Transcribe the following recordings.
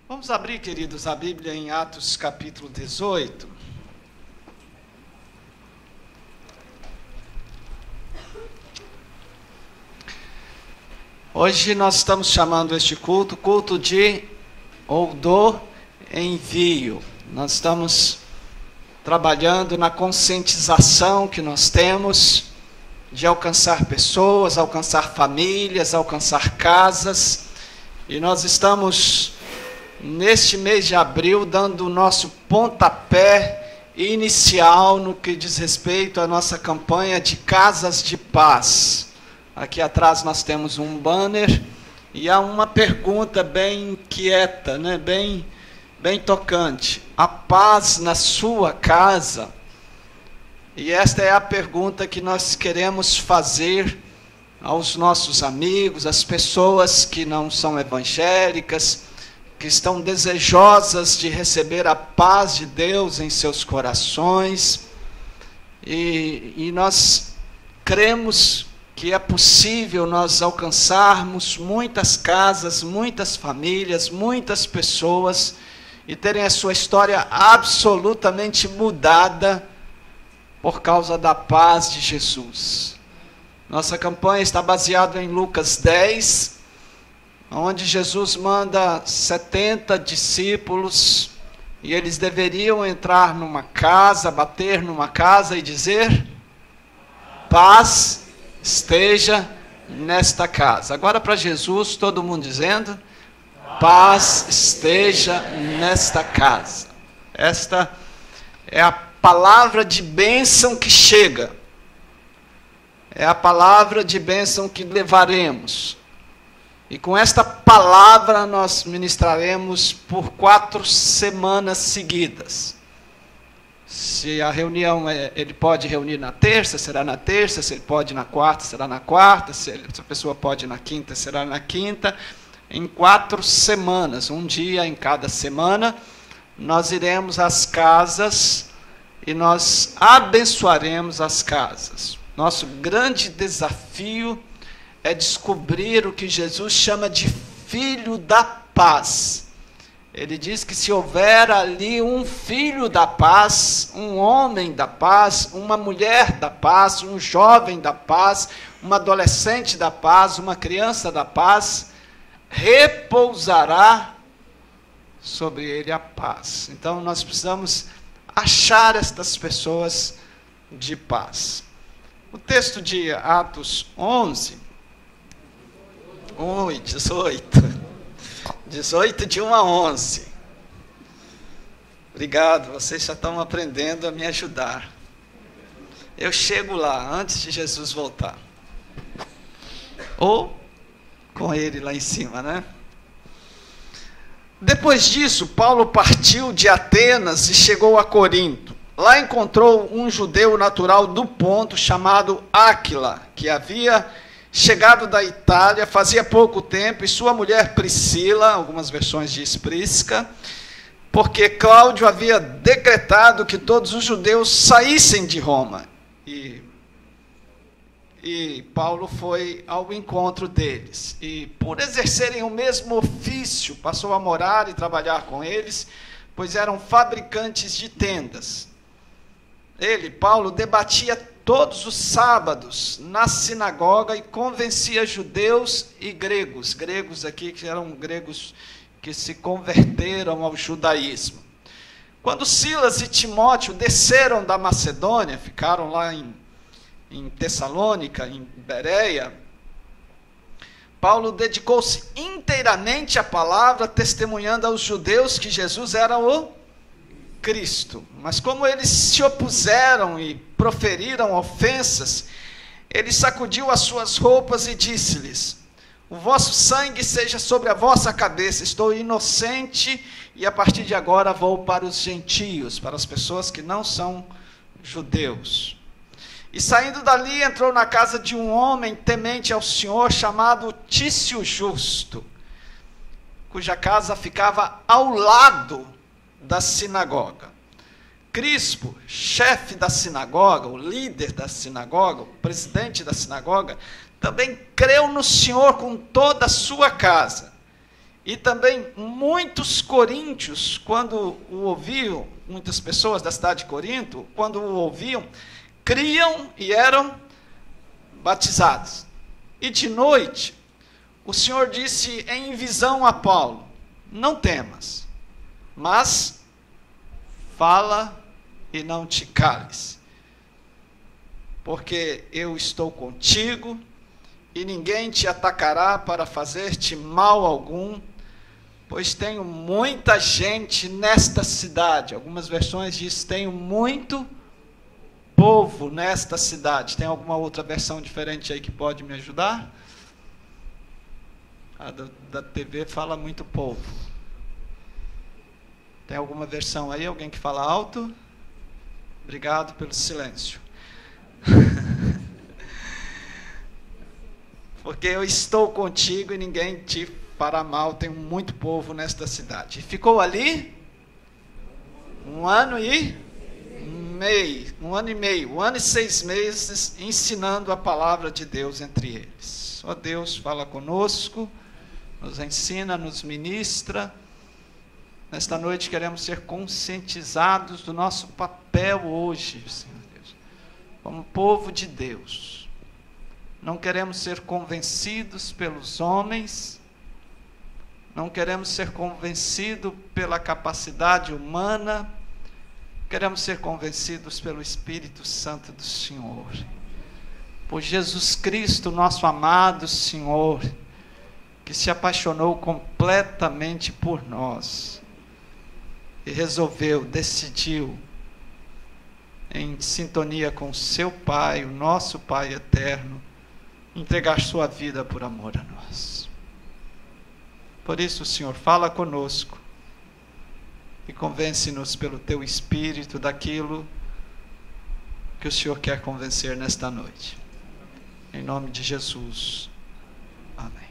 Vamos abrir, queridos, a Bíblia em Atos capítulo 18. Hoje nós estamos chamando este culto do envio. Nós estamos trabalhando na conscientização que nós temos de alcançar pessoas, alcançar famílias, alcançar casas. E nós estamos, neste mês de abril, dando o nosso pontapé inicial no que diz respeito à nossa campanha de Casas de Paz. Aqui atrás nós temos um banner e há uma pergunta bem inquieta, né? bem tocante. A paz na sua casa? E esta é a pergunta que nós queremos fazer aos nossos amigos, às pessoas que não são evangélicas, que estão desejosas de receber a paz de Deus em seus corações. E nós cremos que é possível nós alcançarmos muitas casas, muitas famílias, muitas pessoas e terem a sua história absolutamente mudada por causa da paz de Jesus. Nossa campanha está baseada em Lucas 10, onde Jesus manda 70 discípulos e eles deveriam entrar numa casa, bater numa casa e dizer: paz esteja nesta casa. Agora para Jesus, todo mundo dizendo: paz esteja nesta casa. Esta é a palavra de bênção que chega. É a palavra de bênção que levaremos. E com esta palavra nós ministraremos por 4 semanas seguidas. Se a reunião, ele pode reunir na terça, será na terça. Se ele pode na quarta, será na quarta. Se a pessoa pode na quinta, será na quinta. Em 4 semanas, um dia em cada semana, nós iremos às casas e nós abençoaremos as casas. Nosso grande desafio é descobrir o que Jesus chama de filho da paz. Ele diz que se houver ali um filho da paz, um homem da paz, uma mulher da paz, um jovem da paz, uma adolescente da paz, uma criança da paz, repousará sobre ele a paz. Então nós precisamos achar estas pessoas de paz. O texto de Atos 18, de 1 a 11. Obrigado, vocês já estão aprendendo a me ajudar. Eu chego lá antes de Jesus voltar. Ou com ele lá em cima, né? Depois disso, Paulo partiu de Atenas e chegou a Corinto. Lá encontrou um judeu natural do Ponto, chamado Áquila, que havia chegado da Itália fazia pouco tempo, e sua mulher Priscila, algumas versões diz Prisca, porque Cláudio havia decretado que todos os judeus saíssem de Roma. E Paulo foi ao encontro deles. E por exercerem o mesmo ofício, passou a morar e trabalhar com eles, pois eram fabricantes de tendas. Ele, Paulo, debatia todos os sábados na sinagoga e convencia judeus e gregos. Gregos aqui que eram gregos que se converteram ao judaísmo. Quando Silas e Timóteo desceram da Macedônia, ficaram lá em Tessalônica, em Bereia, Paulo dedicou-se inteiramente à palavra, testemunhando aos judeus que Jesus era o Cristo. Mas como eles se opuseram e proferiram ofensas, ele sacudiu as suas roupas e disse-lhes: o vosso sangue seja sobre a vossa cabeça, estou inocente e a partir de agora vou para os gentios, para as pessoas que não são judeus. E saindo dali, entrou na casa de um homem temente ao Senhor, chamado Tício Justo, cuja casa ficava ao lado da sinagoga. Crispo, chefe da sinagoga, o líder da sinagoga, o presidente da sinagoga, também creu no Senhor com toda a sua casa. E também muitos coríntios, quando o ouviam, muitas pessoas da cidade de Corinto, quando o ouviam, criam e eram batizados. E de noite, o Senhor disse em visão a Paulo: não temas, mas fala e não te cales, porque eu estou contigo, e ninguém te atacará para fazer-te mal algum, pois tenho muita gente nesta cidade. Algumas versões dizem: tenho muito povo nesta cidade. Tem alguma outra versão diferente aí que pode me ajudar? A da TV fala muito povo. Tem alguma versão aí? Alguém que fala alto? Obrigado pelo silêncio. Porque eu estou contigo e ninguém te fará mal. Tenho muito povo nesta cidade. E ficou ali 1 ano e meio, 1 ano e meio, 1 ano e 6 meses, ensinando a palavra de Deus entre eles. Ó Deus, fala conosco, nos ensina, nos ministra. Nesta noite queremos ser conscientizados do nosso papel hoje, Senhor Deus, como povo de Deus. Não queremos ser convencidos pelos homens, não queremos ser convencidos pela capacidade humana, queremos ser convencidos pelo Espírito Santo do Senhor, por Jesus Cristo, nosso amado Senhor, que se apaixonou completamente por nós e resolveu, decidiu, em sintonia com seu Pai, o nosso Pai eterno, entregar sua vida por amor a nós. Por isso, Senhor, fala conosco e convence-nos pelo teu Espírito daquilo que o Senhor quer convencer nesta noite. Em nome de Jesus. Amém.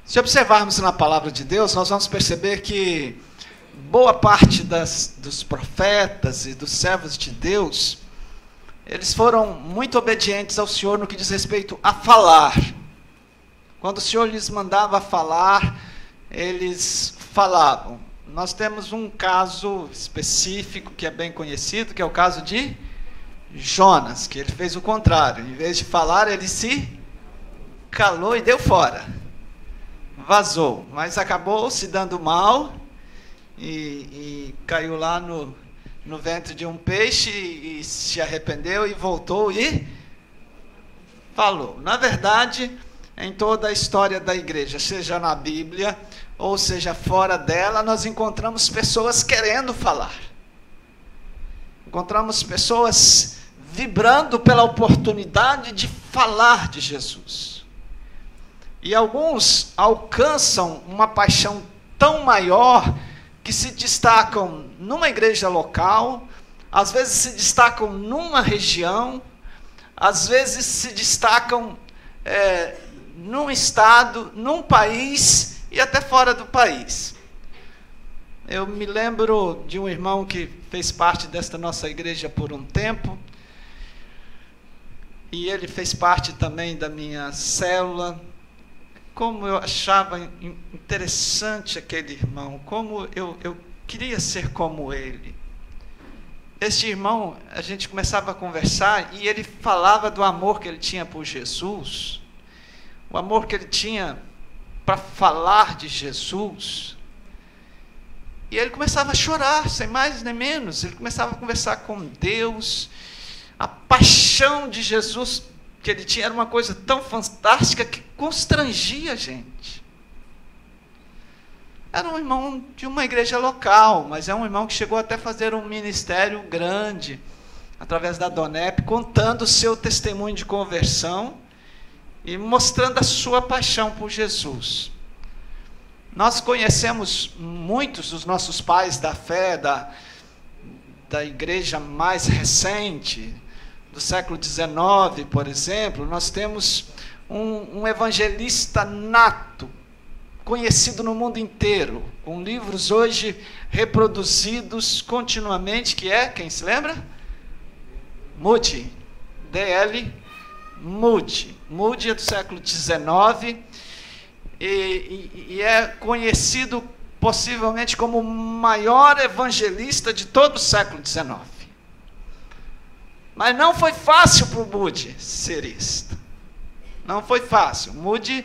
Se observarmos na palavra de Deus, nós vamos perceber que boa parte dos profetas e dos servos de Deus, eles foram muito obedientes ao Senhor no que diz respeito a falar. Quando o Senhor lhes mandava falar, eles falavam. Nós temos um caso específico que é bem conhecido, que é o caso de Jonas, que ele fez o contrário. Em vez de falar, ele se calou e deu fora. Vazou, mas acabou se dando mal e caiu lá no ventre de um peixe e se arrependeu e voltou e falou. Na verdade, em toda a história da igreja, seja na Bíblia ou seja fora dela, nós encontramos pessoas querendo falar. Encontramos pessoas vibrando pela oportunidade de falar de Jesus. E alguns alcançam uma paixão tão maior que se destacam numa igreja local, às vezes se destacam numa região, às vezes se destacam num estado, num país e até fora do país. Eu me lembro de um irmão que fez parte desta nossa igreja por um tempo, e ele fez parte também da minha célula. Como eu achava interessante aquele irmão, como eu queria ser como ele. Este irmão, a gente começava a conversar e ele falava do amor que ele tinha por Jesus, o amor que ele tinha para falar de Jesus. E ele começava a chorar, sem mais nem menos. Ele começava a conversar com Deus. A paixão de Jesus que ele tinha era uma coisa tão fantástica que constrangia a gente. Era um irmão de uma igreja local, mas é um irmão que chegou até a fazer um ministério grande, através da Donep, contando o seu testemunho de conversão e mostrando a sua paixão por Jesus. Nós conhecemos muitos dos nossos pais da fé, da igreja mais recente, do século XIX, por exemplo. Nós temos um evangelista nato, conhecido no mundo inteiro, com livros hoje reproduzidos continuamente, que é, quem se lembra? Moody, D.L. Moody. Moody é do século XIX. e é conhecido possivelmente como o maior evangelista de todo o século XIX. Mas não foi fácil para o Moody ser isto. Não foi fácil. Moody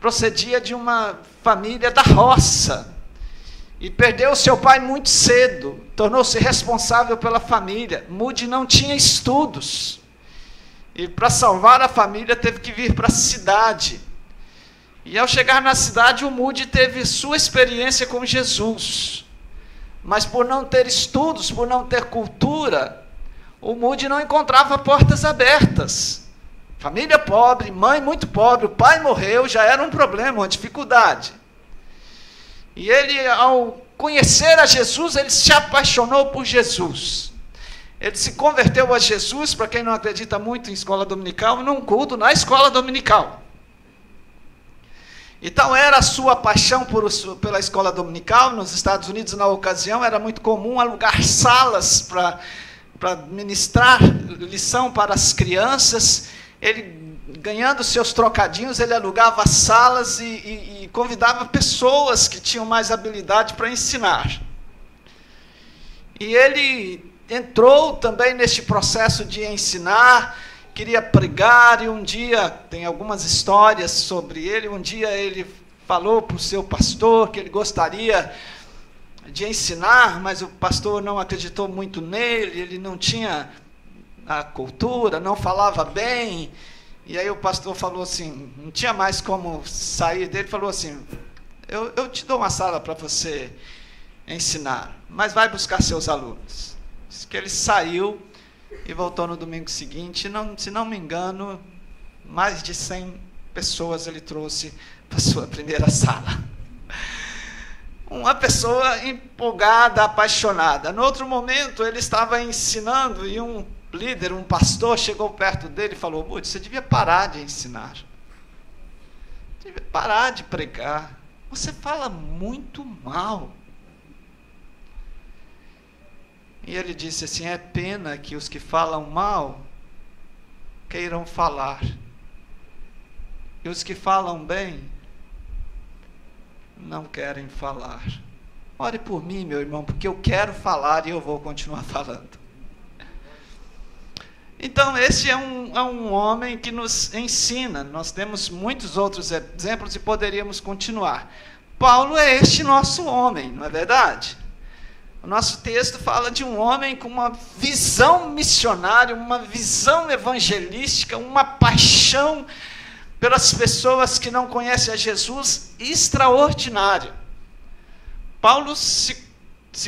procedia de uma família da roça e perdeu seu pai muito cedo, tornou-se responsável pela família. Moody não tinha estudos e, para salvar a família, teve que vir para a cidade. E ao chegar na cidade, o Moody teve sua experiência com Jesus. Mas por não ter estudos, por não ter cultura, o Moody não encontrava portas abertas. Família pobre, mãe muito pobre, o pai morreu, já era um problema, uma dificuldade. E ele, ao conhecer a Jesus, ele se apaixonou por Jesus. Ele se converteu a Jesus, para quem não acredita muito em escola dominical, num culto na escola dominical. Então era a sua paixão pela escola dominical. Nos Estados Unidos, na ocasião, era muito comum alugar salas para ministrar lição para as crianças. Ele, ganhando seus trocadinhos, ele alugava salas e convidava pessoas que tinham mais habilidade para ensinar. E ele entrou também neste processo de ensinar, queria pregar, e um dia, tem algumas histórias sobre ele, um dia ele falou para o seu pastor que ele gostaria de ensinar, mas o pastor não acreditou muito nele, ele não tinha a cultura, não falava bem, e aí o pastor falou assim, não tinha mais como sair dele, falou assim, eu te dou uma sala para você ensinar, mas vai buscar seus alunos. Diz que ele saiu e voltou no domingo seguinte, se não me engano, mais de 100 pessoas ele trouxe para a sua primeira sala. Uma pessoa empolgada, apaixonada. No outro momento, ele estava ensinando e um líder, um pastor, chegou perto dele e falou, Moody, você devia parar de ensinar. Devia parar de pregar. Você fala muito mal. E ele disse assim, é pena que os que falam mal queiram falar. E os que falam bem não querem falar. Ore por mim, meu irmão, porque eu quero falar e eu vou continuar falando. Então, esse é um homem que nos ensina. Nós temos muitos outros exemplos e poderíamos continuar. Paulo é este nosso homem, não é verdade? O nosso texto fala de um homem com uma visão missionária, uma visão evangelística, uma paixão pelas pessoas que não conhecem a Jesus extraordinária. Paulo se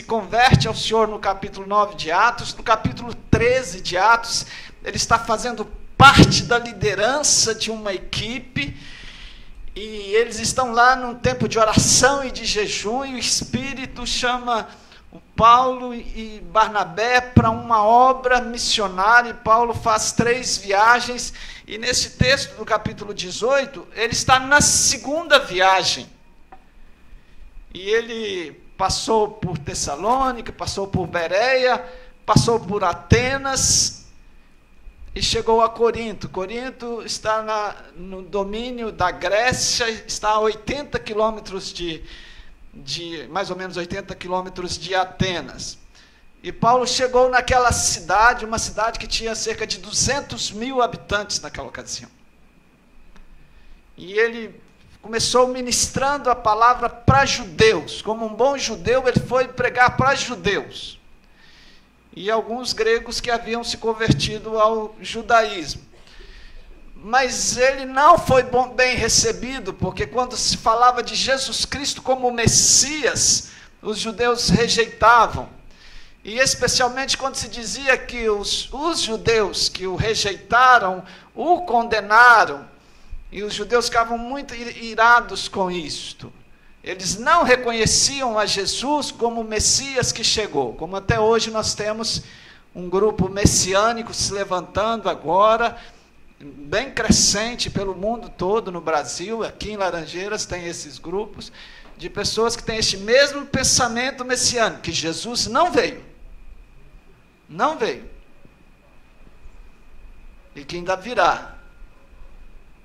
converte ao Senhor no capítulo 9 de Atos, no capítulo 13 de Atos, ele está fazendo parte da liderança de uma equipe, e eles estão lá num tempo de oração e de jejum, e o Espírito chama o Paulo e Barnabé para uma obra missionária, e Paulo faz 3 viagens, e nesse texto do capítulo 18, ele está na segunda viagem, e ele passou por Tessalônica, passou por Bereia, passou por Atenas, e chegou a Corinto. Corinto está no domínio da Grécia, está a 80 quilômetros mais ou menos 80 quilômetros de Atenas. E Paulo chegou naquela cidade, uma cidade que tinha cerca de 200 mil habitantes naquela ocasião. E ele começou ministrando a palavra para judeus. Como um bom judeu, ele foi pregar para judeus. E alguns gregos que haviam se convertido ao judaísmo. Mas ele não foi bem recebido, porque quando se falava de Jesus Cristo como Messias, os judeus rejeitavam. E especialmente quando se dizia que os judeus que o rejeitaram, o condenaram, e os judeus ficavam muito irados com isto. Eles não reconheciam a Jesus como o Messias que chegou, como até hoje nós temos um grupo messiânico se levantando agora, bem crescente pelo mundo todo, no Brasil, aqui em Laranjeiras tem esses grupos, de pessoas que têm este mesmo pensamento messiânico, que Jesus não veio. Não veio. E que ainda virá.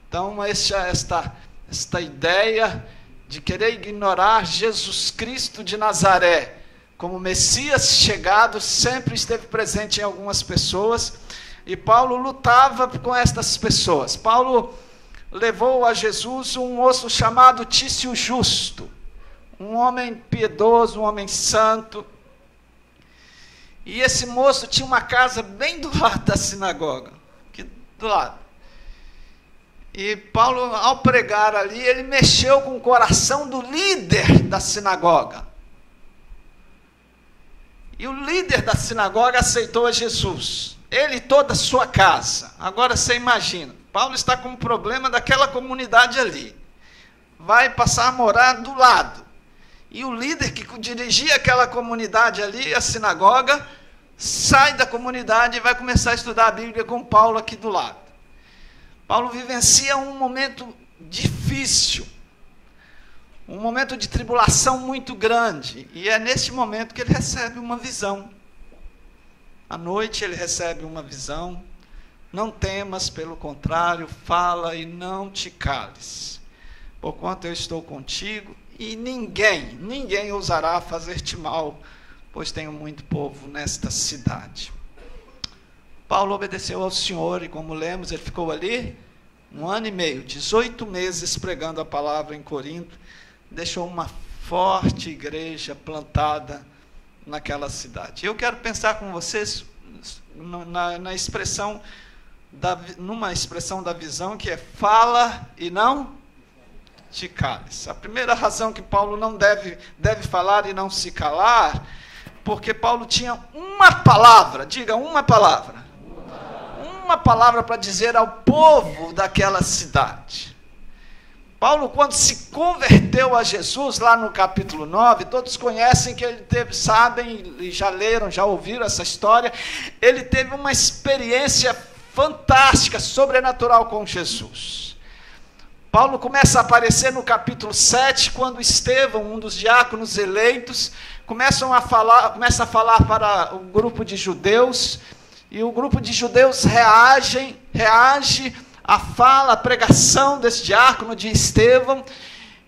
Então, esta esta ideia de querer ignorar Jesus Cristo de Nazaré como Messias chegado sempre esteve presente em algumas pessoas, e Paulo lutava com estas pessoas. Paulo levou a Jesus um moço chamado Tício Justo, um homem piedoso, um homem santo, e esse moço tinha uma casa bem do lado da sinagoga, aqui do lado. E Paulo, ao pregar ali, ele mexeu com o coração do líder da sinagoga. E o líder da sinagoga aceitou a Jesus. Ele e toda a sua casa. Agora você imagina, Paulo está com um problema daquela comunidade ali. Vai passar a morar do lado. E o líder que dirigia aquela comunidade ali, a sinagoga, sai da comunidade e vai começar a estudar a Bíblia com Paulo aqui do lado. Paulo vivencia um momento difícil, um momento de tribulação muito grande, e é nesse momento que ele recebe uma visão. À noite ele recebe uma visão: não temas, pelo contrário, fala e não te cales, porquanto eu estou contigo, e ninguém ousará fazer-te mal, pois tenho muito povo nesta cidade. Paulo obedeceu ao Senhor, e como lemos, ele ficou ali 1 ano e meio, 18 meses pregando a palavra em Corinto, deixou uma forte igreja plantada naquela cidade. Eu quero pensar com vocês numa expressão da visão, que é: fala e não te cales. A primeira razão que Paulo não deve falar e não se calar, porque Paulo tinha uma palavra, diga uma palavra, para dizer ao povo daquela cidade. Paulo, quando se converteu a Jesus, lá no capítulo 9, todos conhecem que ele sabem, e já leram, já ouviram essa história, ele teve uma experiência fantástica, sobrenatural com Jesus. Paulo começa a aparecer no capítulo 7, quando Estevão, um dos diáconos eleitos, começa a falar para o grupo de judeus, e o grupo de judeus reage à fala, à pregação desse diácono de Estevão,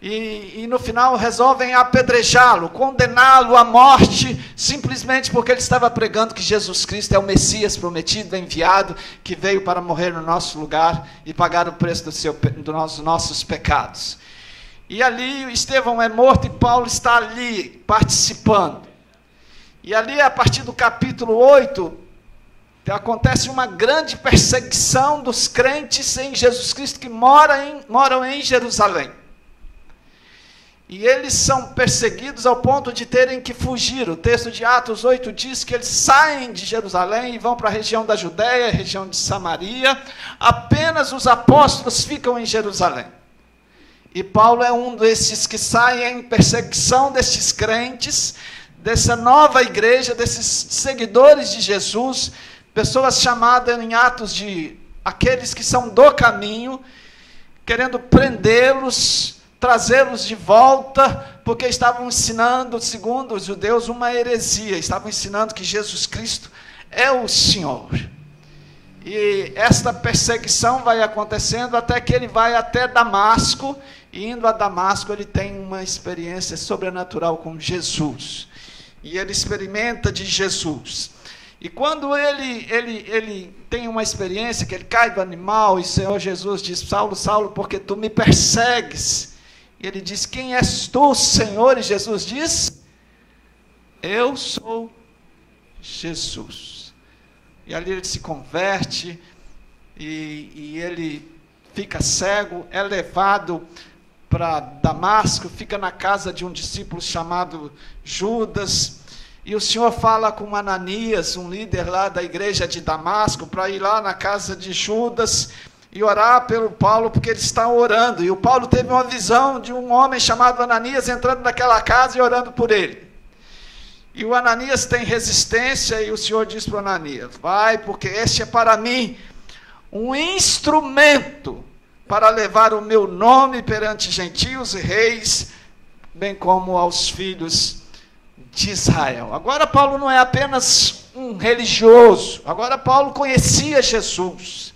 e no final resolvem apedrejá-lo, condená-lo à morte, simplesmente porque ele estava pregando que Jesus Cristo é o Messias prometido, enviado, que veio para morrer no nosso lugar e pagar o preço dos nossos pecados. E ali Estevão é morto e Paulo está ali participando. E ali, a partir do capítulo 8, acontece uma grande perseguição dos crentes em Jesus Cristo que moram em Jerusalém. E eles são perseguidos ao ponto de terem que fugir. O texto de Atos 8 diz que eles saem de Jerusalém e vão para a região da Judéia, região de Samaria. Apenas os apóstolos ficam em Jerusalém. E Paulo é um desses que saem em perseguição destes crentes, dessa nova igreja, desses seguidores de Jesus, pessoas chamadas em Atos de aqueles que são do caminho, querendo prendê-los, trazê-los de volta, porque estavam ensinando, segundo os judeus, uma heresia. Estavam ensinando que Jesus Cristo é o Senhor. E esta perseguição vai acontecendo até que ele vai até Damasco, e indo a Damasco ele tem uma experiência sobrenatural com Jesus. E ele experimenta de Jesus. E quando ele tem uma experiência que ele cai do animal, e o Senhor Jesus diz: Saulo, Saulo, porque tu me persegues? E ele diz: quem és tu, Senhor? E Jesus diz: eu sou Jesus. E ali ele se converte, e ele fica cego, é levado para Damasco, fica na casa de um discípulo chamado Judas. E o Senhor fala com Ananias, um líder lá da igreja de Damasco, para ir lá na casa de Judas e orar pelo Paulo, porque ele está orando. E o Paulo teve uma visão de um homem chamado Ananias entrando naquela casa e orando por ele. E o Ananias tem resistência, e o Senhor diz para o Ananias: vai, porque este é para mim um instrumento para levar o meu nome perante gentios e reis, bem como aos filhos de Israel. Agora Paulo não é apenas um religioso, agora Paulo conhecia Jesus,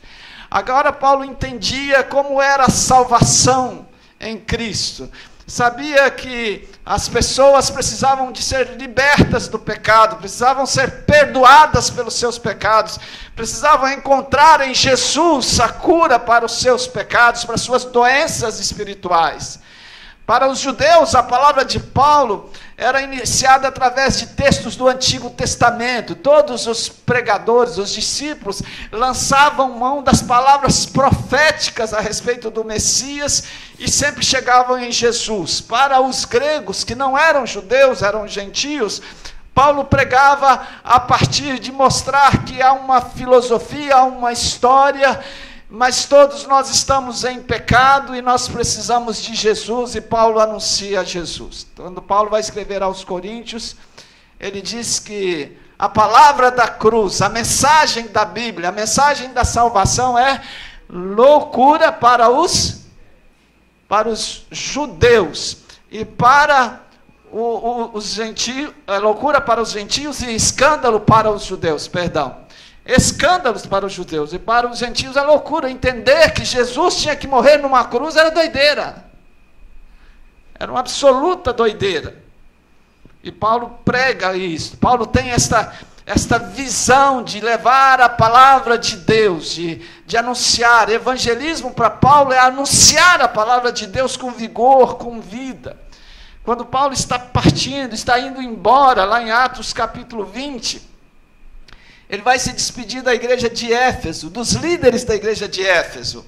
agora Paulo entendia como era a salvação em Cristo. Sabia que as pessoas precisavam de ser libertas do pecado, precisavam ser perdoadas pelos seus pecados, precisavam encontrar em Jesus a cura para os seus pecados, para as suas doenças espirituais. Para os judeus, a palavra de Paulo era iniciada através de textos do Antigo Testamento. Todos os pregadores, os discípulos, lançavam mão das palavras proféticas a respeito do Messias e sempre chegavam em Jesus. Para os gregos, que não eram judeus, eram gentios, Paulo pregava a partir de mostrar que há uma filosofia, há uma história, mas todos nós estamos em pecado e nós precisamos de Jesus, e Paulo anuncia Jesus. Quando Paulo vai escrever aos Coríntios, ele diz que a palavra da cruz, a mensagem da Bíblia, a mensagem da salvação é loucura para os judeus, e para os gentios, é loucura para os gentios e escândalo para os judeus, perdão. Escândalos para os judeus, e para os gentios é loucura. Entender que Jesus tinha que morrer numa cruz era doideira, era uma absoluta doideira. E Paulo prega isso. Paulo tem esta visão de levar a palavra de Deus, de anunciar. Evangelismo para Paulo é anunciar a palavra de Deus com vigor, com vida. Quando Paulo está partindo, está indo embora, lá em Atos capítulo 20, ele vai se despedir da igreja de Éfeso, dos líderes da igreja de Éfeso.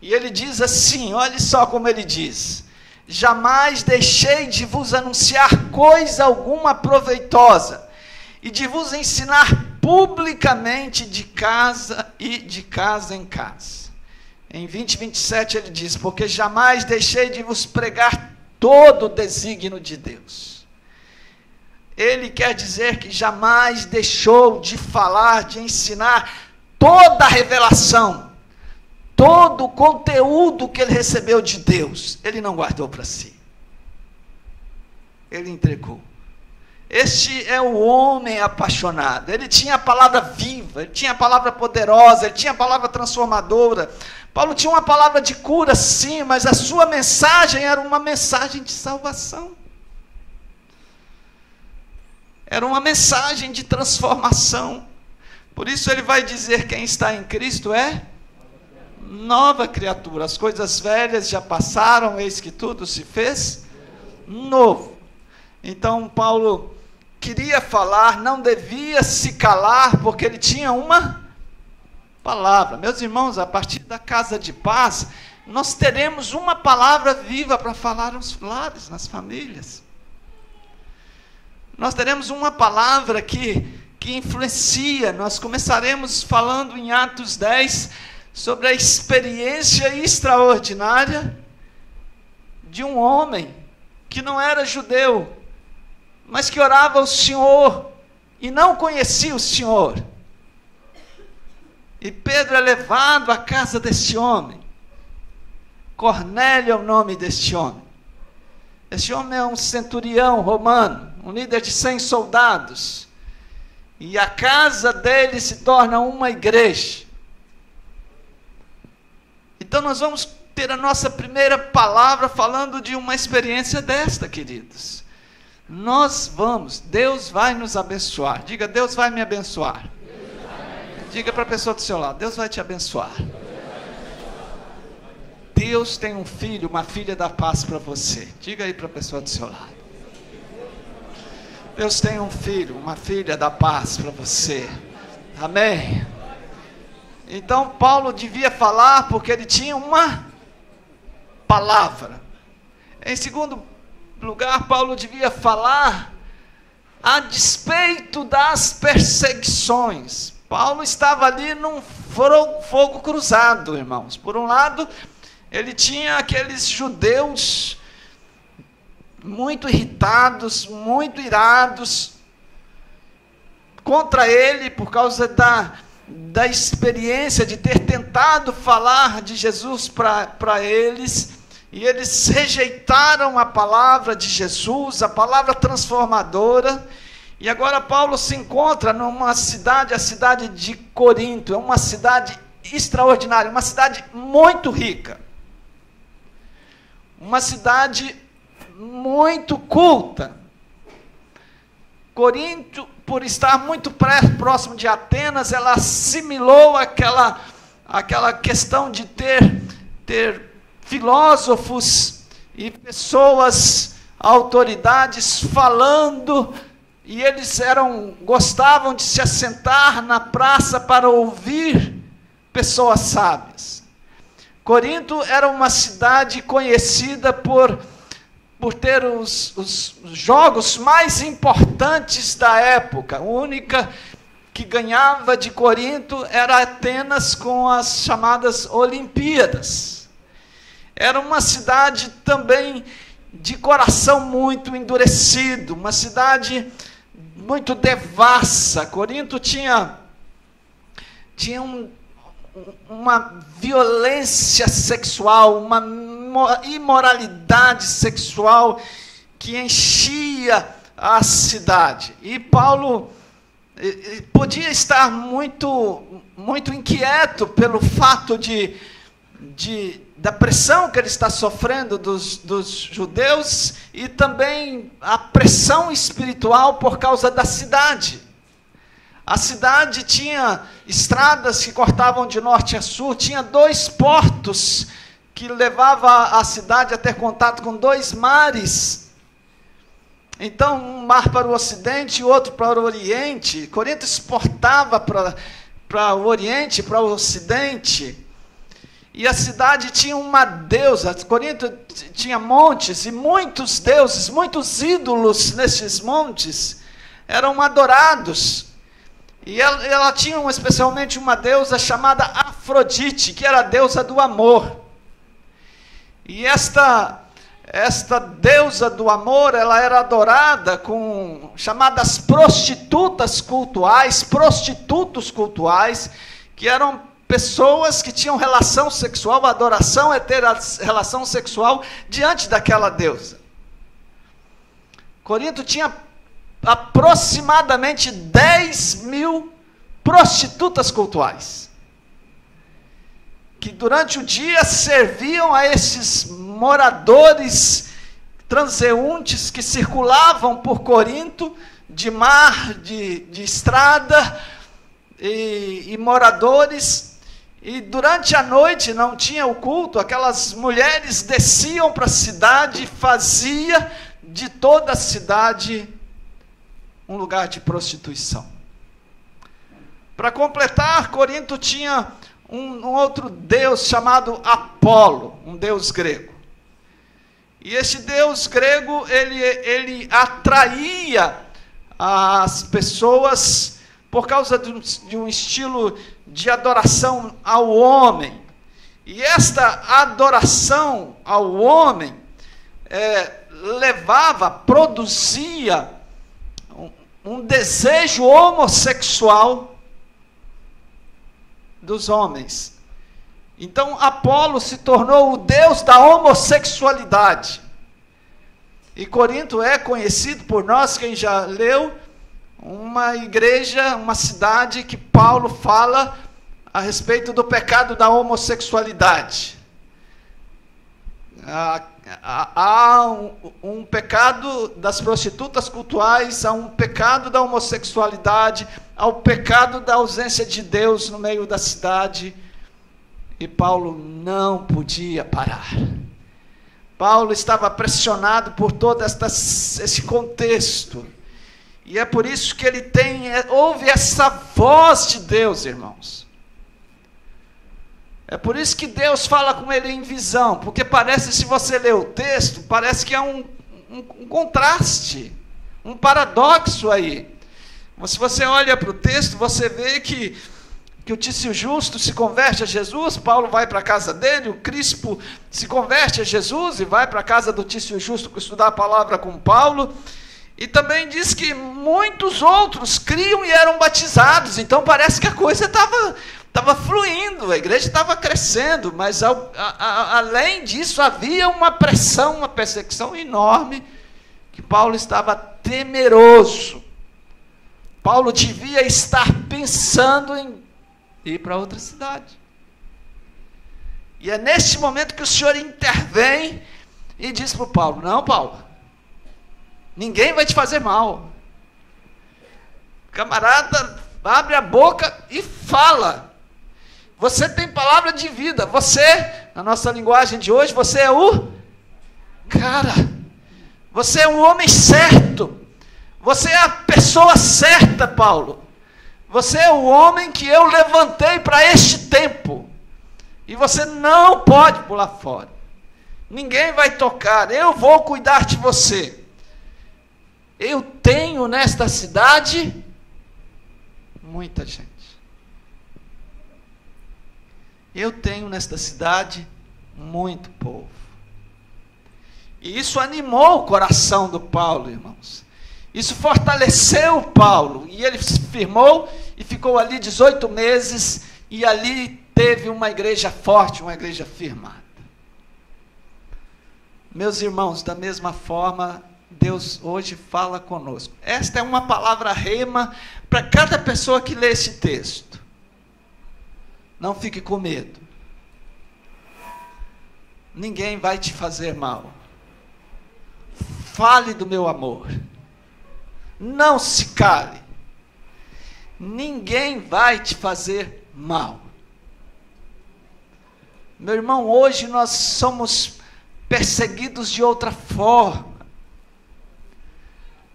E ele diz assim, olha só como ele diz: jamais deixei de vos anunciar coisa alguma proveitosa, e de vos ensinar publicamente de casa em casa. Em 20:27 ele diz, porque jamais deixei de vos pregar todo o desígnio de Deus. Ele quer dizer que jamais deixou de falar, de ensinar toda a revelação, todo o conteúdo que ele recebeu de Deus, ele não guardou para si. Ele entregou. Este é o homem apaixonado. Ele tinha a palavra viva, ele tinha a palavra poderosa, ele tinha a palavra transformadora. Paulo tinha uma palavra de cura, sim, mas a sua mensagem era uma mensagem de salvação. Era uma mensagem de transformação. Por isso ele vai dizer, quem está em Cristo é nova criatura. As coisas velhas já passaram, eis que tudo se fez novo. Então Paulo queria falar, não devia se calar, porque ele tinha uma palavra. Meus irmãos, a partir da Casa de Paz, nós teremos uma palavra viva para falar nos lares, nas famílias. Nós teremos uma palavra que influencia. Nós começaremos falando em Atos 10 sobre a experiência extraordinária de um homem que não era judeu, mas que orava ao Senhor e não conhecia o Senhor. E Pedro é levado à casa deste homem. Cornélio é o nome deste homem. Este homem é um centurião romano, um líder de 100 soldados. E a casa dele se torna uma igreja. Então nós vamos ter a nossa primeira palavra falando de uma experiência desta, queridos. Deus vai nos abençoar. Diga, Deus vai me abençoar. Diga para a pessoa do seu lado, Deus vai te abençoar. Deus tem um filho, uma filha da paz para você. Diga aí para a pessoa do seu lado. Deus tem um filho, uma filha da paz para você. Amém? Então Paulo devia falar porque ele tinha uma palavra. Em segundo lugar, Paulo devia falar a despeito das perseguições. Paulo estava ali num fogo cruzado, irmãos. Por um lado, ele tinha aqueles judeus muito irritados, muito irados contra ele por causa da experiência de ter tentado falar de Jesus para eles, e eles rejeitaram a palavra de Jesus, a palavra transformadora. E agora Paulo se encontra numa cidade, a cidade de Corinto, é uma cidade extraordinária, uma cidade muito rica. uma cidade muito culta. Corinto, por estar muito próximo de Atenas, ela assimilou aquela questão de ter filósofos e pessoas, autoridades falando, e eles gostavam de se assentar na praça para ouvir pessoas sábias. Corinto era uma cidade conhecida por ter os jogos mais importantes da época. A única que ganhava de Corinto era Atenas com as chamadas Olimpíadas. Era uma cidade também de coração muito endurecido, uma cidade muito devassa. Corinto tinha uma violência sexual, uma imoralidade sexual que enchia a cidade. E Paulo podia estar muito inquieto pelo fato da pressão que ele está sofrendo dos judeus e também a pressão espiritual por causa da cidade. A cidade tinha estradas que cortavam de norte a sul, tinha 2 portos que levavam a cidade a ter contato com 2 mares. Então, um mar para o ocidente e outro para o oriente. Corinto exportava para o oriente, para o ocidente. E a cidade tinha uma deusa. Corinto tinha montes e muitos deuses, muitos ídolos nesses montes eram adorados. E ela tinha especialmente uma deusa chamada Afrodite, que era a deusa do amor. E esta deusa do amor, ela era adorada com chamadas prostitutas cultuais, prostitutos cultuais, que eram pessoas que tinham relação sexual. A adoração é ter a relação sexual diante daquela deusa. Corinto tinha aproximadamente 10.000 prostitutas cultuais, que durante o dia serviam a esses moradores transeuntes que circulavam por Corinto, de mar, de estrada, e moradores. E durante a noite, não tinha o culto, aquelas mulheres desciam para a cidade, fazia de toda a cidade um lugar de prostituição. Para completar, Corinto tinha um outro deus chamado Apolo, um deus grego. E esse deus grego, ele atraía as pessoas por causa de um estilo de adoração ao homem. E esta adoração ao homem produzia um desejo homossexual dos homens. Então Apolo se tornou o deus da homossexualidade. E Corinto é conhecido por nós, quem já leu, uma igreja, uma cidade que Paulo fala a respeito do pecado da homossexualidade. Há um pecado das prostitutas cultuais, há um pecado da homossexualidade, há o pecado da ausência de Deus no meio da cidade. E Paulo não podia parar. Paulo estava pressionado por todo esse contexto. E é por isso que ele ouve essa voz de Deus, irmãos. É por isso que Deus fala com ele em visão, porque parece, se você ler o texto, parece que há um contraste, um paradoxo aí. Se você olha para o texto, você vê que o Tício Justo se converte a Jesus, Paulo vai para a casa dele, o Crispo se converte a Jesus e vai para a casa do Tício Justo para estudar a palavra com Paulo. E também diz que muitos outros criam e eram batizados. Então parece que a coisa estava fluindo, a igreja estava crescendo, mas além disso havia uma pressão, uma perseguição enorme, que Paulo estava temeroso. Paulo devia estar pensando em ir para outra cidade. E é neste momento que o Senhor intervém e disse para o Paulo: não, Paulo, ninguém vai te fazer mal. Camarada, abre a boca e fala. Você tem palavra de vida. Você, na nossa linguagem de hoje, você é o cara. Você é um homem certo. Você é a pessoa certa, Paulo. Você é o homem que eu levantei para este tempo. E você não pode pular fora. Ninguém vai tocar. Eu vou cuidar de você. Eu tenho nesta cidade muita gente. Eu tenho nesta cidade muito povo. E isso animou o coração do Paulo, irmãos. Isso fortaleceu o Paulo. E ele se firmou e ficou ali 18 meses. E ali teve uma igreja forte, uma igreja firmada. Meus irmãos, da mesma forma, Deus hoje fala conosco. Esta é uma palavra rema para cada pessoa que lê esse texto. Não fique com medo. Ninguém vai te fazer mal. Fale do meu amor. Não se cale. Ninguém vai te fazer mal. Meu irmão, hoje nós somos perseguidos de outra forma.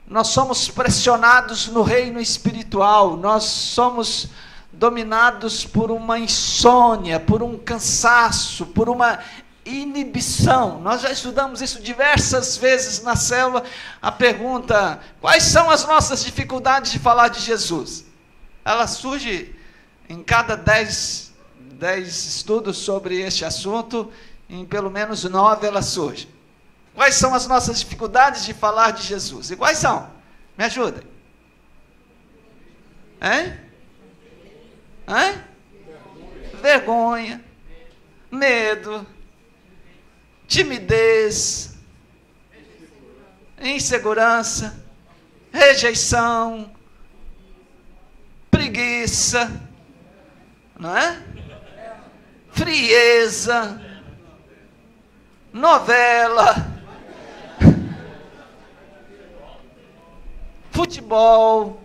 Nós somos pressionados no reino espiritual. Nós somos dominados por uma insônia, por um cansaço, por uma inibição. Nós já estudamos isso diversas vezes na célula. A pergunta: quais são as nossas dificuldades de falar de Jesus? Ela surge em cada 10 estudos sobre este assunto, em pelo menos 9 ela surge. Quais são as nossas dificuldades de falar de Jesus? E quais são? Me ajudem. Hein? Hein? Vergonha, medo, timidez, insegurança, rejeição, preguiça, não é? Frieza, novela, futebol.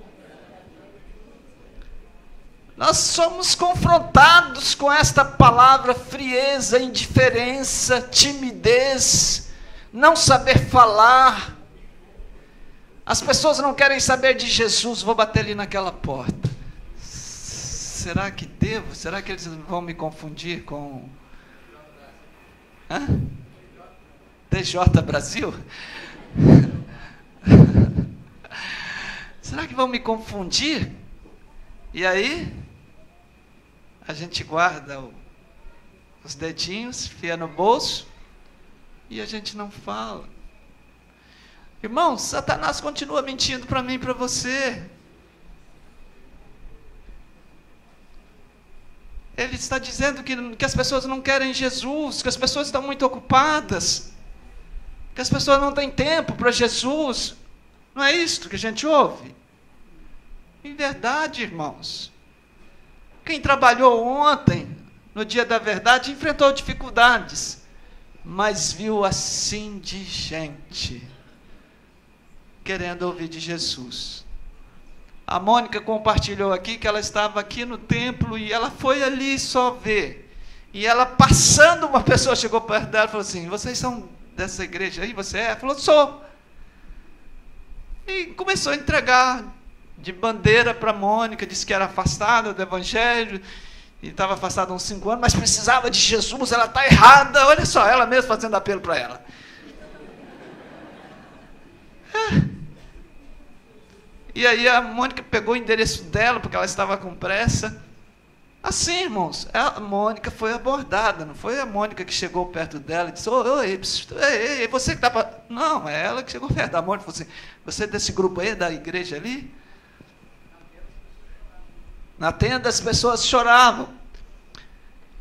Nós somos confrontados com esta palavra: frieza, indiferença, timidez, não saber falar. As pessoas não querem saber de Jesus. Vou bater ali naquela porta. Será que devo? Será que eles vão me confundir com TJ Brasil? Será que vão me confundir? E aí, a gente guarda os dedinhos, enfia no bolso, e a gente não fala. Irmão, Satanás continua mentindo para mim e para você. Ele está dizendo que as pessoas não querem Jesus, que as pessoas estão muito ocupadas, que as pessoas não têm tempo para Jesus. Não é isso que a gente ouve? Em verdade, irmãos, quem trabalhou ontem, no dia da verdade, enfrentou dificuldades, mas viu assim de gente querendo ouvir de Jesus. A Mônica compartilhou aqui que ela estava aqui no templo e ela foi ali só ver. E ela passando, uma pessoa chegou perto dela e falou assim: vocês são dessa igreja aí? Você é? Ela falou: sou. E começou a entregar de bandeira para a Mônica, disse que era afastada do evangelho, e estava afastada há uns 5 anos, mas precisava de Jesus, ela está errada. Olha só, ela mesma fazendo apelo para ela. E aí a Mônica pegou o endereço dela, porque ela estava com pressa. Assim, irmãos, a Mônica foi abordada, não foi a Mônica que chegou perto dela e disse: oi, você que está... Não, é ela que chegou perto da Mônica e falou assim: você é desse grupo aí, da igreja ali? Na tenda as pessoas choravam.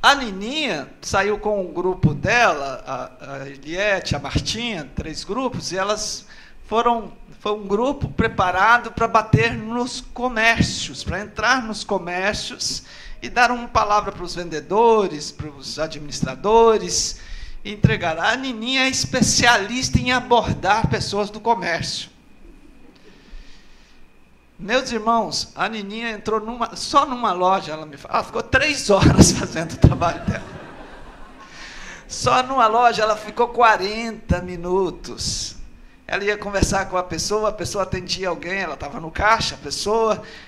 A Nininha saiu com o grupo dela, a Eliette, a Martinha, 3 grupos, e elas foram... Foi um grupo preparado para bater nos comércios, para entrar nos comércios e dar uma palavra para os vendedores, para os administradores, e entregar. A Nininha é especialista em abordar pessoas do comércio. Meus irmãos, a Nininha entrou só numa loja, ela ficou 3 horas fazendo o trabalho dela. Só numa loja ela ficou 40 minutos. Ela ia conversar com a pessoa atendia alguém, ela estava no caixa,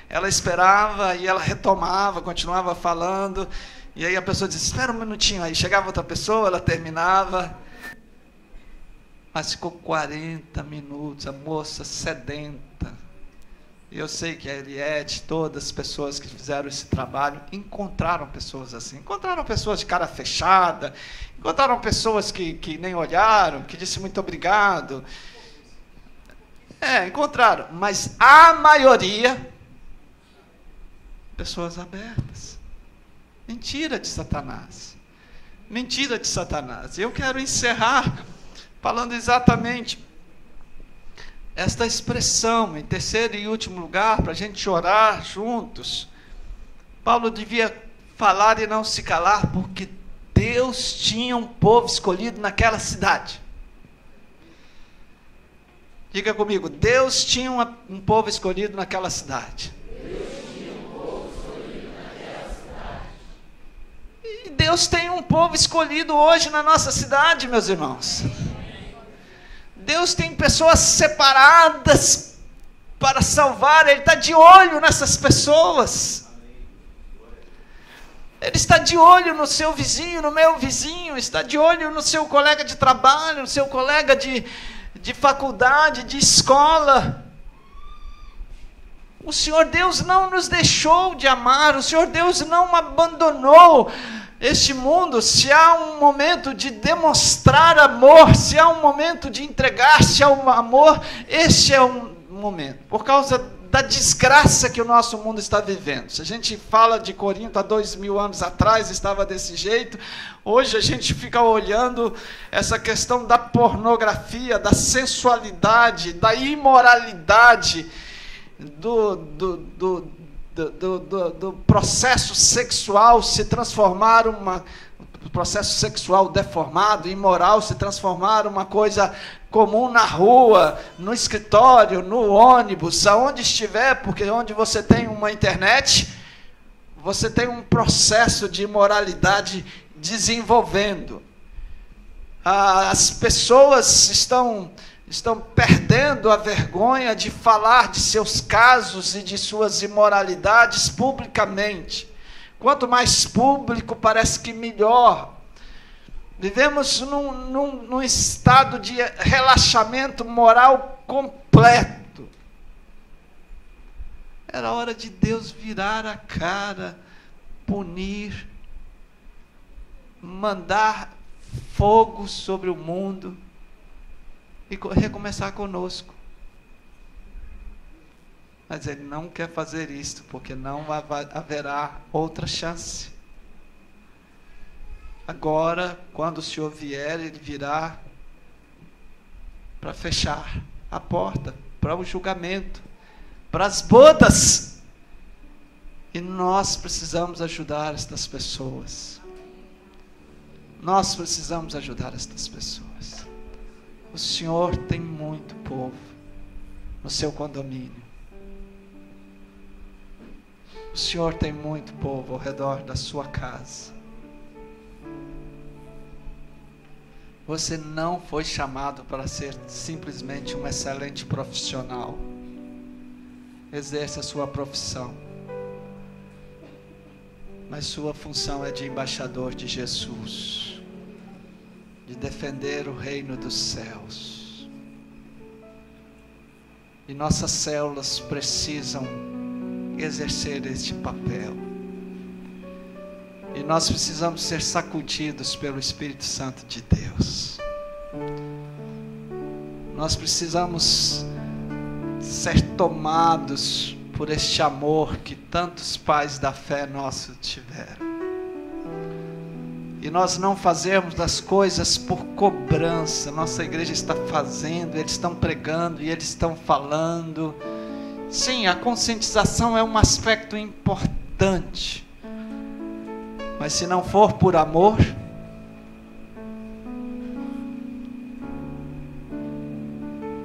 ela esperava e ela retomava, continuava falando, e aí a pessoa dizia, espera um minutinho, aí chegava outra pessoa, ela terminava, mas ficou 40 minutos, a moça sedenta. E eu sei que a Eliette, todas as pessoas que fizeram esse trabalho, encontraram pessoas assim, encontraram pessoas de cara fechada, encontraram pessoas que nem olharam, que disse muito obrigado, encontraram, mas a maioria, pessoas abertas. Mentira de Satanás. Mentira de Satanás. Eu quero encerrar falando exatamente esta expressão, em terceiro e último lugar, para a gente orar juntos. Paulo devia falar e não se calar, porque Deus tinha um povo escolhido naquela cidade. Diga comigo, Deus tinha um povo escolhido naquela cidade. E Deus tem um povo escolhido hoje na nossa cidade, meus irmãos. Deus tem pessoas separadas para salvar, Ele está de olho nessas pessoas. Ele está de olho no seu vizinho, no meu vizinho, está de olho no seu colega de trabalho, no seu colega de faculdade, de escola. O Senhor Deus não nos deixou de amar, o Senhor Deus não abandonou este mundo. Se há um momento de demonstrar amor, se há um momento de entregar-se ao amor, este é um momento, por causa da desgraça que o nosso mundo está vivendo. Se a gente fala de Corinto há 2000 anos atrás, estava desse jeito. Hoje a gente fica olhando essa questão da pornografia, da sensualidade, da imoralidade, do processo sexual se transformar processo sexual deformado, imoral, se transformar uma coisa comum na rua, no escritório, no ônibus, aonde estiver, porque onde você tem uma internet, você tem um processo de imoralidade desenvolvendo. As pessoas estão perdendo a vergonha de falar de seus casos e de suas imoralidades publicamente. Quanto mais público, parece que melhor. Vivemos num estado de relaxamento moral completo. Era hora de Deus virar a cara, punir, mandar fogo sobre o mundo e recomeçar conosco. Mas Ele não quer fazer isto, porque não haverá outra chance. Agora, quando o Senhor vier, Ele virá para fechar a porta, para o julgamento, para as bodas. E nós precisamos ajudar estas pessoas. Nós precisamos ajudar estas pessoas. O Senhor tem muito povo no seu condomínio. O Senhor tem muito povo ao redor da sua casa. Você não foi chamado para ser simplesmente um excelente profissional. Exerça a sua profissão. Mas sua função é de embaixador de Jesus, de defender o reino dos céus. E nossas células precisam exercer este papel. E nós precisamos ser sacudidos pelo Espírito Santo de Deus. Nós precisamos ser tomados por este amor que tantos pais da fé nossos tiveram. E nós não fazemos das coisas por cobrança. Nossa igreja está fazendo, eles estão pregando e eles estão falando. Sim, a conscientização é um aspecto importante. Mas se não for por amor,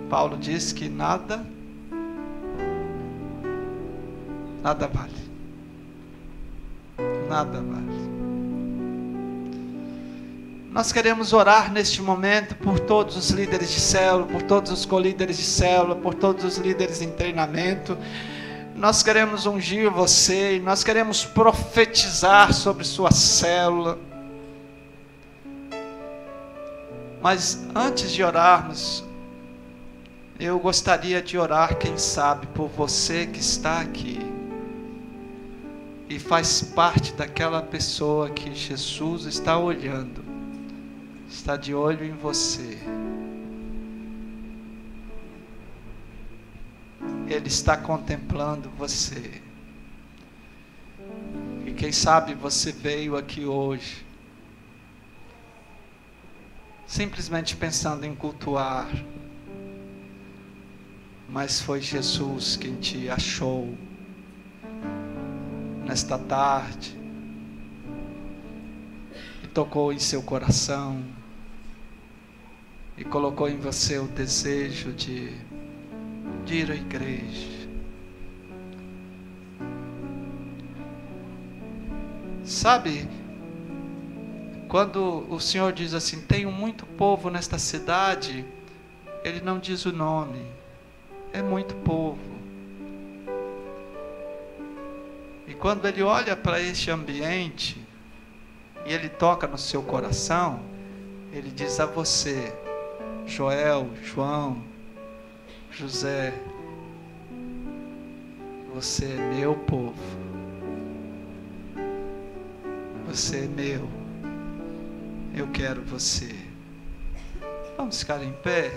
Paulo diz que nada vale. Nada vale. Nós queremos orar neste momento por todos os líderes de célula, por todos os colíderes de célula, por todos os líderes em treinamento. Nós queremos ungir você e nós queremos profetizar sobre sua célula. Mas antes de orarmos, eu gostaria de orar, quem sabe, por você que está aqui e faz parte daquela pessoa que Jesus está olhando, está de olho em você. Ele está contemplando você. E quem sabe você veio aqui hoje simplesmente pensando em cultuar, mas foi Jesus quem te achou nesta tarde e tocou em seu coração e colocou em você o desejo de ir à igreja. Sabe, quando o Senhor diz assim, tenho muito povo nesta cidade, Ele não diz o nome, é muito povo. E quando Ele olha para este ambiente e Ele toca no seu coração, Ele diz a você, Joel, João, José, você é meu povo, você é meu, eu quero você. Vamos ficar em pé?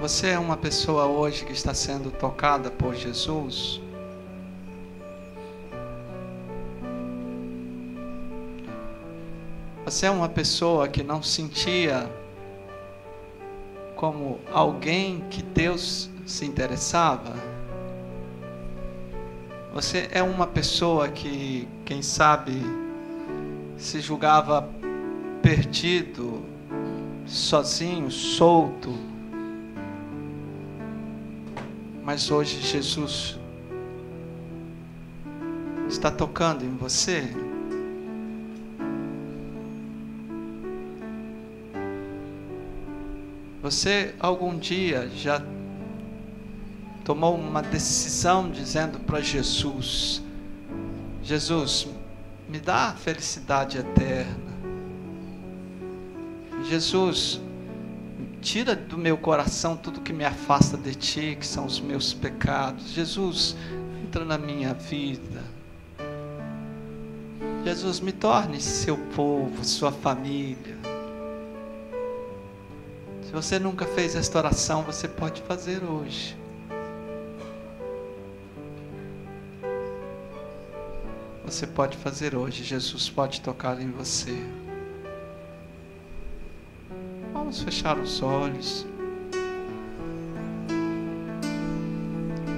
Você é uma pessoa hoje que está sendo tocada por Jesus? Você é uma pessoa que não sentia como alguém que Deus se interessava? Você é uma pessoa que, quem sabe, se julgava perdido, sozinho, solto? Mas hoje Jesus está tocando em você. Você algum dia já tomou uma decisão dizendo para Jesus, Jesus, me dá a felicidade eterna. Jesus, tira do meu coração tudo que me afasta de Ti, que são os meus pecados. Jesus, entra na minha vida. Jesus, me torne seu povo, sua família. Se você nunca fez esta oração, você pode fazer hoje. Você pode fazer hoje. Jesus pode tocar em você. Vamos fechar os olhos.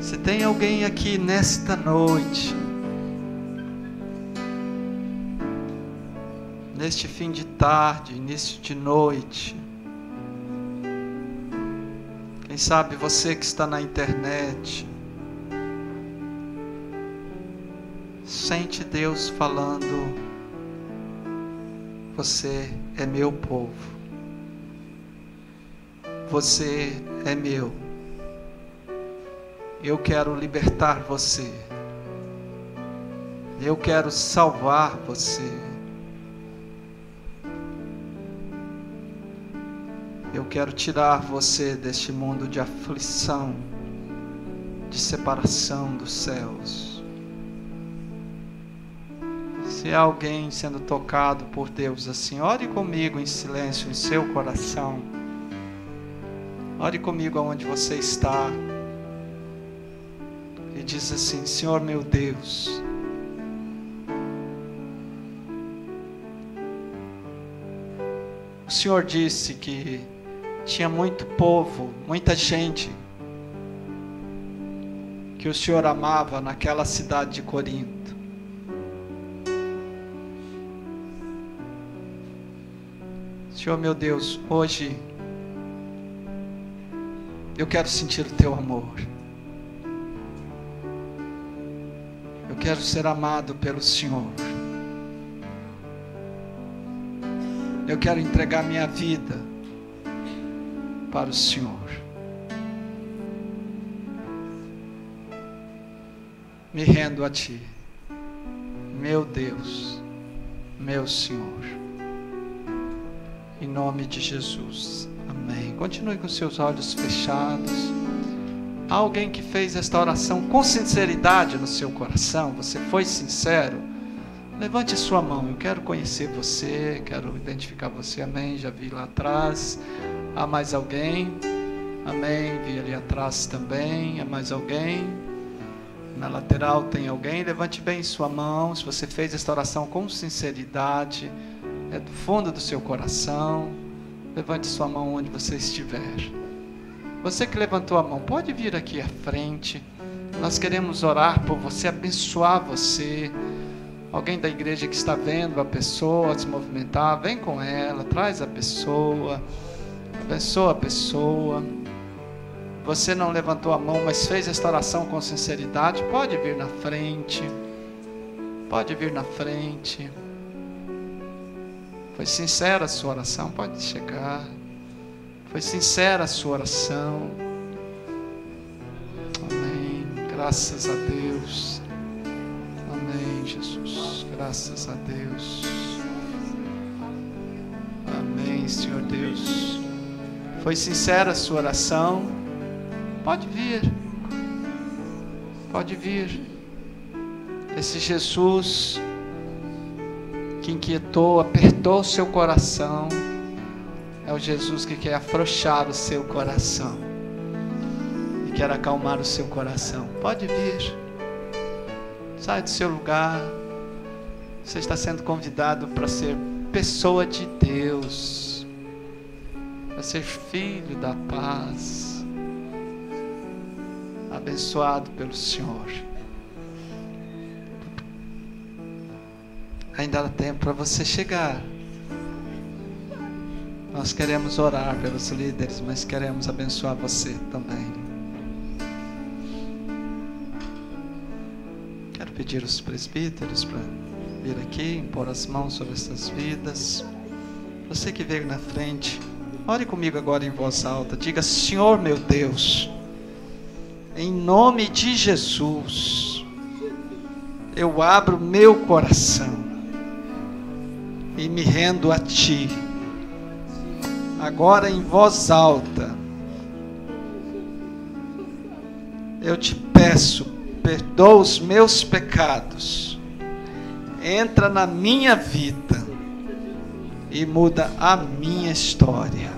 Se tem alguém aqui nesta noite, neste fim de tarde, início de noite, quem sabe você que está na internet, sente Deus falando, você é meu povo. Você é meu. Eu quero libertar você. Eu quero salvar você. Eu quero tirar você deste mundo de aflição, de separação dos céus. Se há alguém sendo tocado por Deus assim, ore comigo em silêncio em seu coração. Ore comigo aonde você está. E diz assim, Senhor meu Deus, Senhor disse que tinha muito povo, muita gente que o Senhor amava naquela cidade de Corinto. Senhor meu Deus, hoje eu quero sentir o Teu amor. Eu quero ser amado pelo Senhor. Eu quero entregar minha vida para o Senhor. Me rendo a Ti, meu Deus, meu Senhor. Em nome de Jesus. Amém. Continue com seus olhos fechados. Há alguém que fez esta oração com sinceridade no seu coração? Você foi sincero? Levante sua mão. Eu quero conhecer você, quero identificar você. Amém. Já vi lá atrás. Há mais alguém? Amém. Vi ali atrás também. Há mais alguém? Na lateral tem alguém? Levante bem sua mão. Se você fez esta oração com sinceridade, é do fundo do seu coração, levante sua mão onde você estiver. Você que levantou a mão, pode vir aqui à frente. Nós queremos orar por você, abençoar você. Alguém da igreja que está vendo a pessoa se movimentar, vem com ela, traz a pessoa, abençoa a pessoa. Você não levantou a mão, mas fez esta oração com sinceridade, pode vir na frente. Pode vir na frente. Foi sincera a sua oração, pode chegar. Foi sincera a sua oração. Amém. Graças a Deus. Amém, Jesus. Graças a Deus. Amém, Senhor Deus. Foi sincera a sua oração. Pode vir. Pode vir. Esse Jesus que inquietou, apertou o seu coração, é o Jesus que quer afrouxar o seu coração e quer acalmar o seu coração. Pode vir. Sai do seu lugar. Você está sendo convidado para ser pessoa de Deus, para ser filho da paz, abençoado pelo Senhor. Ainda dá tempo para você chegar. Nós queremos orar pelos líderes, mas queremos abençoar você também. Quero pedir aos presbíteros para vir aqui, impor as mãos sobre essas vidas. Você que veio na frente, ore comigo agora em voz alta. Diga: Senhor meu Deus, em nome de Jesus, eu abro meu coração e me rendo a Ti. Agora em voz alta, eu te peço, perdoa os meus pecados, entra na minha vida e muda a minha história.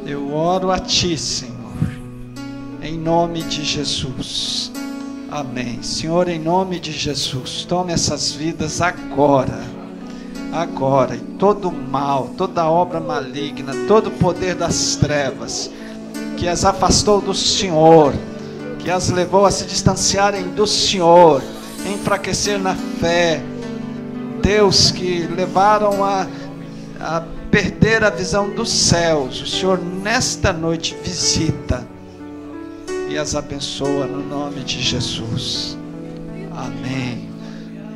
Eu oro a Ti, Senhor, em nome de Jesus. Amém. Senhor, em nome de Jesus, tome essas vidas agora. Agora, e todo mal, toda obra maligna, todo poder das trevas que as afastou do Senhor, que as levou a se distanciarem do Senhor, enfraquecer na fé, Deus, que levaram a perder a visão dos céus, o Senhor nesta noite visita e as abençoa no nome de Jesus. Amém.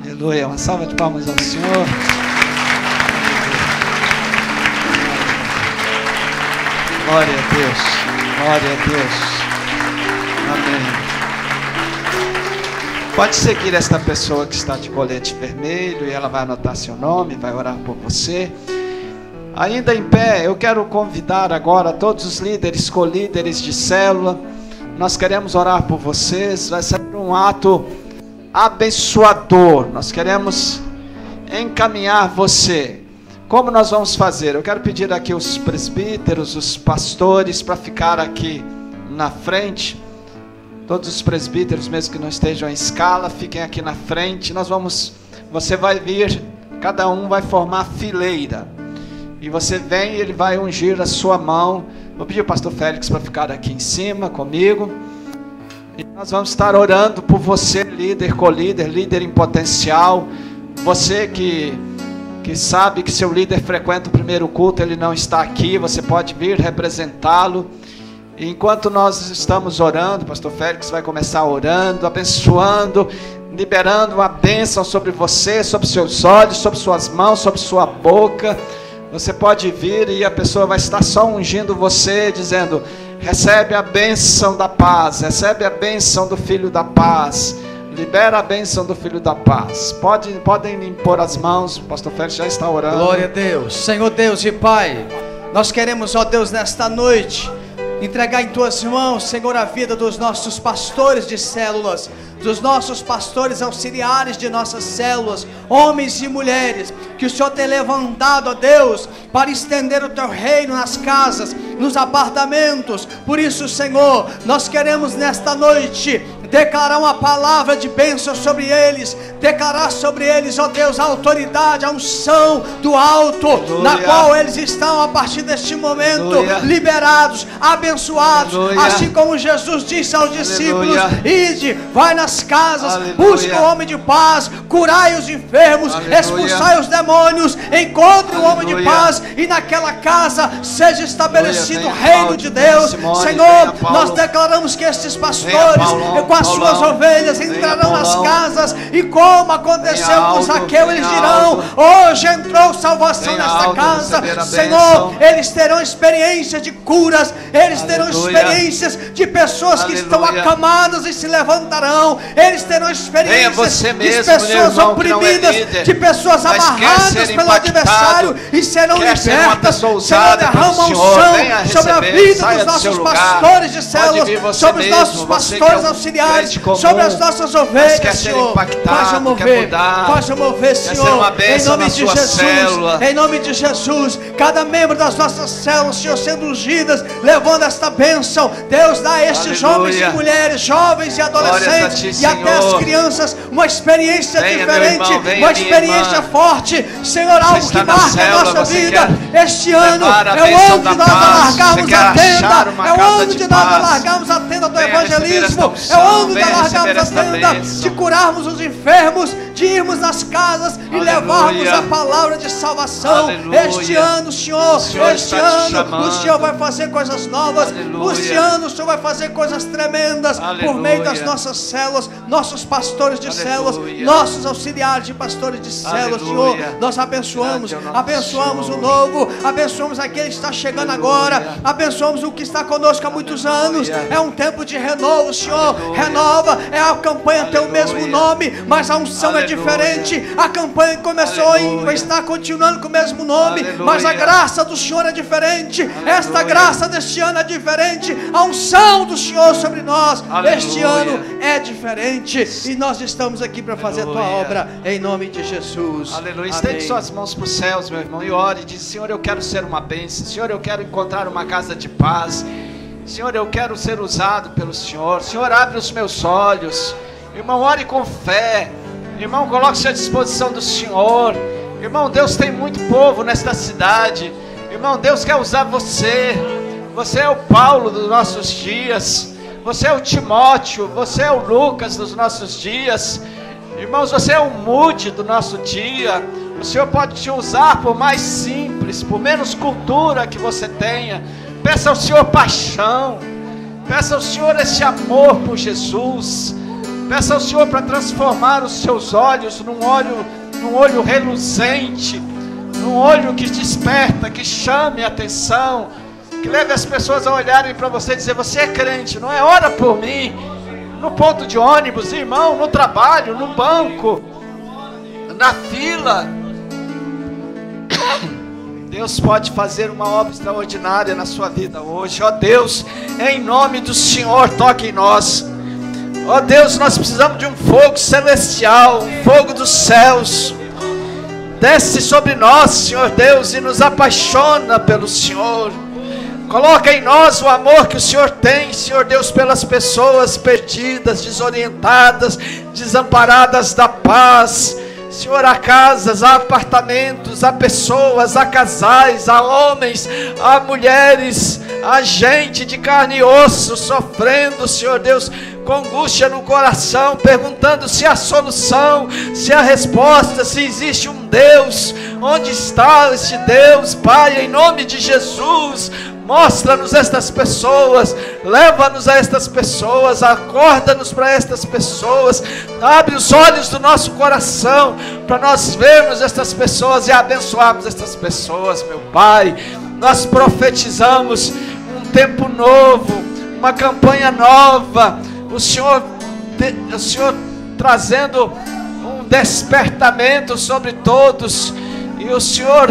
Aleluia. Uma salva de palmas ao Senhor. Glória a Deus, glória a Deus. Amém. Pode seguir esta pessoa que está de colete vermelho e ela vai anotar seu nome, vai orar por você. Ainda em pé, eu quero convidar agora todos os líderes, colíderes de célula. Nós queremos orar por vocês, vai ser um ato abençoador. Nós queremos encaminhar você. Como nós vamos fazer? Eu quero pedir aqui os presbíteros, os pastores, para ficar aqui na frente. Todos os presbíteros, mesmo que não estejam em escala, fiquem aqui na frente. Você vai vir, cada um vai formar fileira. E você vem e ele vai ungir a sua mão. Vou pedir ao pastor Félix para ficar aqui em cima comigo. E nós vamos estar orando por você, líder, co-líder, líder em potencial. Você que sabe que seu líder frequenta o primeiro culto, ele não está aqui, você pode vir representá-lo. E enquanto nós estamos orando, o pastor Félix vai começar orando, abençoando, liberando uma bênção sobre você, sobre seus olhos, sobre suas mãos, sobre sua boca. Você pode vir e a pessoa vai estar só ungindo você, dizendo: recebe a bênção da paz, recebe a bênção do Filho da Paz, libera a bênção do Filho da Paz. Podem impor as mãos, o pastor Félix já está orando. Glória a Deus. Senhor Deus e Pai, nós queremos, ó Deus, nesta noite entregar em Tuas mãos, Senhor, a vida dos nossos pastores de células, dos nossos pastores auxiliares de nossas células, homens e mulheres, que o Senhor tem levantado, ó Deus, para estender o Teu reino nas casas, nos apartamentos. Por isso, Senhor, nós queremos nesta noite declarar uma palavra de bênção sobre eles, declarar sobre eles, ó Deus, a autoridade, a unção do alto, aleluia, na qual eles estão a partir deste momento, aleluia, liberados, abençoados, aleluia, assim como Jesus disse aos discípulos: ide, vai nas casas, aleluia, busca o homem de paz, curai os enfermos, aleluia, expulsai os demônios, encontre o homem de paz, e naquela casa seja estabelecido o reino de Deus. Senhor, nós declaramos que estes pastores, com as suas ovelhas, entrarão nas casas, e como aconteceu com Zaqueu, eles dirão: hoje entrou salvação nesta casa. Senhor, eles terão experiências de curas, eles terão experiências de pessoas que estão acamadas e se levantarão, eles terão experiências de pessoas oprimidas, de pessoas amarradas pelo adversário e serão libertas. Senhor, derrama unção sobre a vida dos nossos pastores de células, sobre os nossos pastores auxiliares, sobre as nossas ovelhas, Senhor. Faça mover, Senhor, em nome de Jesus, em nome de Jesus. Cada membro das nossas células, Senhor, sendo ungidas, levando esta bênção. Deus, dá a estes homens e mulheres, jovens e adolescentes, e até as crianças, uma experiência diferente, uma experiência forte, Senhor, algo que marca a nossa vida. Este ano é o ano de nós alargarmos a tenda, é o ano de nós alargarmos a tenda do evangelismo, é o ano de alargarmos a tenda, de curarmos os enfermos, de irmos nas casas e levarmos a palavra de salvação. Aleluia. Este ano, Senhor, este ano o Senhor vai fazer coisas novas. Aleluia. Este ano o Senhor vai fazer coisas tremendas. Aleluia. Por meio das nossas células, nossos pastores de Aleluia. Células, nossos auxiliares de pastores de células, Senhor, nós abençoamos o novo, abençoamos aquele que está chegando agora, abençoamos o que está conosco há muitos anos. É um tempo de renovo, Senhor. Renova, é a campanha tem o mesmo nome, mas a unção é diferente. A campanha começou e está continuando com o mesmo nome, mas a graça do Senhor é diferente. Esta graça deste ano é diferente. A unção do Senhor sobre nós este ano é diferente, e nós estamos aqui para fazer a Tua obra, em nome de Jesus. Aleluia. Estende suas mãos para os céus, meu irmão, e ore e diz: Senhor, eu quero ser uma bênção. Senhor, eu quero encontrar uma casa de paz. Senhor, eu quero ser usado pelo Senhor. Senhor, abre os meus olhos. Irmão, ore com fé. Irmão, coloque-se à disposição do Senhor. Irmão, Deus tem muito povo nesta cidade. Irmão, Deus quer usar você. Você é o Paulo dos nossos dias. Você é o Timóteo. Você é o Lucas dos nossos dias. Irmãos, você é o Moody do nosso dia. O Senhor pode te usar por mais simples, por menos cultura que você tenha. Peça ao Senhor paixão. Peça ao Senhor esse amor por Jesus. Peça ao Senhor para transformar os seus olhos num olho reluzente, num olho que desperta, que chame a atenção, que leve as pessoas a olharem para você e dizer: você é crente, não é? Ora por mim. No ponto de ônibus, irmão, no trabalho, no banco, na fila. Deus pode fazer uma obra extraordinária na sua vida hoje. Ó Deus, em nome do Senhor, toque em nós. Ó Deus, nós precisamos de um fogo celestial, um fogo dos céus. Desce sobre nós, Senhor Deus, e nos apaixona pelo Senhor. Coloca em nós o amor que o Senhor tem, Senhor Deus, pelas pessoas perdidas, desorientadas, desamparadas da paz. Senhor, há casas, há apartamentos, há pessoas, há casais, há homens, há mulheres, há gente de carne e osso sofrendo, Senhor Deus, com angústia no coração, perguntando se há solução, se há resposta, se existe um Deus. Onde está este Deus, Pai? Em nome de Jesus, mostra-nos estas pessoas, leva-nos a estas pessoas, acorda-nos para estas pessoas, abre os olhos do nosso coração, para nós vermos estas pessoas e abençoarmos estas pessoas, meu Pai. Nós profetizamos um tempo novo, uma campanha nova, o Senhor trazendo um despertamento sobre todos, e o Senhor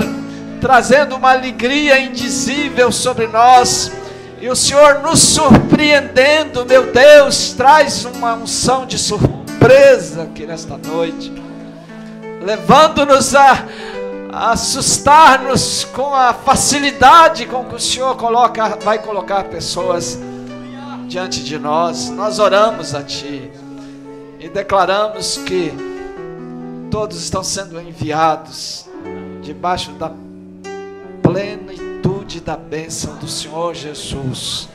trazendo uma alegria indizível sobre nós, e o Senhor nos surpreendendo, meu Deus, traz uma unção de surpresa aqui nesta noite, levando-nos a assustar-nos com a facilidade com que o Senhor vai colocar pessoas diante de nós. Nós oramos a Ti e declaramos que todos estão sendo enviados debaixo da plenitude da bênção do Senhor Jesus,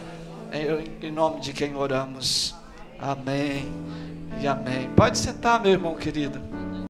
em nome de quem oramos, amém e amém. Pode sentar, meu irmão querido.